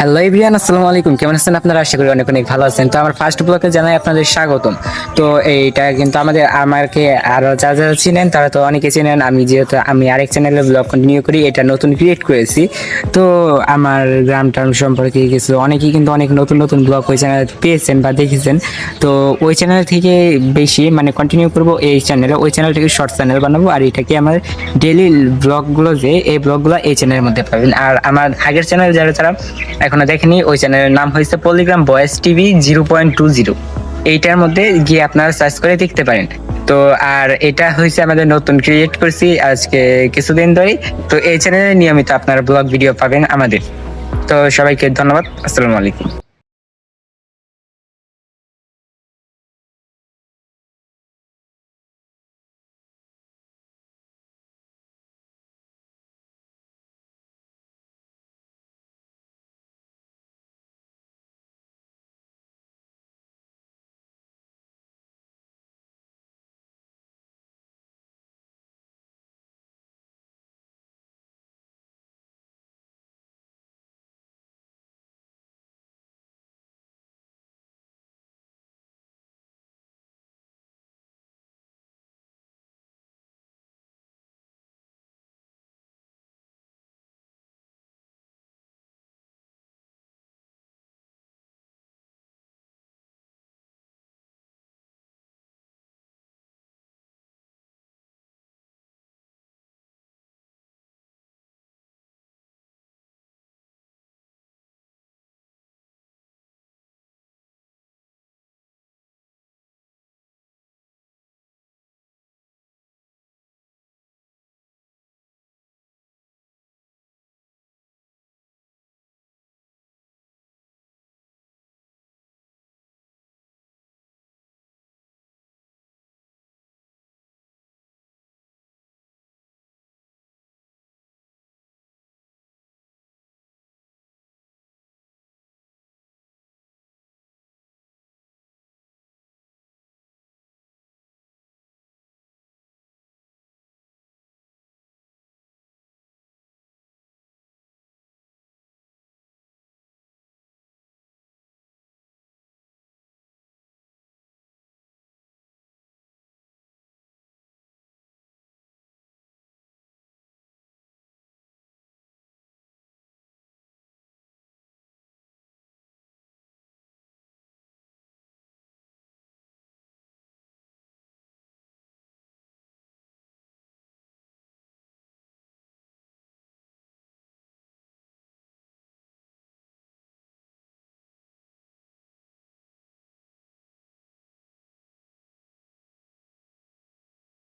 Hello everyone, আসসালামু আলাইকুম। কেমন আছেন আপনারা? আশা করি অনেক অনেক ভালো আছেন। তো আমার ফার্স্ট ব্লগে জানাই আপনাদের স্বাগতম। তো এইটা কিন্তু আমাকে আরো যারা যারা চিনেন তারা তো অনেকে চিনেন। আমি আরেক চ্যানেলে ব্লগ কন্টিনিউ করি, এটা নতুন ক্রিয়েট করেছি। তো আমার গ্রাম টাম সম্পর্কে কিছু অনেকেই কিন্তু অনেক নতুন নতুন ব্লগ ওই চ্যানেল পেয়েছেন বা দেখেছেন। তো ওই চ্যানেল থেকে বেশি মানে কন্টিনিউ করব এই চ্যানেলে, ওই চ্যানেল থেকে শর্ট চ্যানেল বানাবো। আর এটাকে আমার ডেইলি ব্লগগুলো যে এই ব্লগগুলো এই চ্যানেলের মধ্যে পাবেন। আর আমার আগের চ্যানেল যারা যারা এখনো দেখেনি, ওই চ্যানেলের নাম হয়েছে পলিগ্রাম বয়েস টিভি 0.20। এইটার মধ্যে গিয়ে আপনারা সার্চ করে দেখতে পারেন। তো আর এটা হয়েছে আমাদের নতুন ক্রিয়েট করছি আজকে কিছুদিন ধরেই। তো এই চ্যানেলে নিয়মিত আপনারা ব্লগ ভিডিও পাবেন আমাদের। তো সবাইকে ধন্যবাদ, আসসালামু আলাইকুম।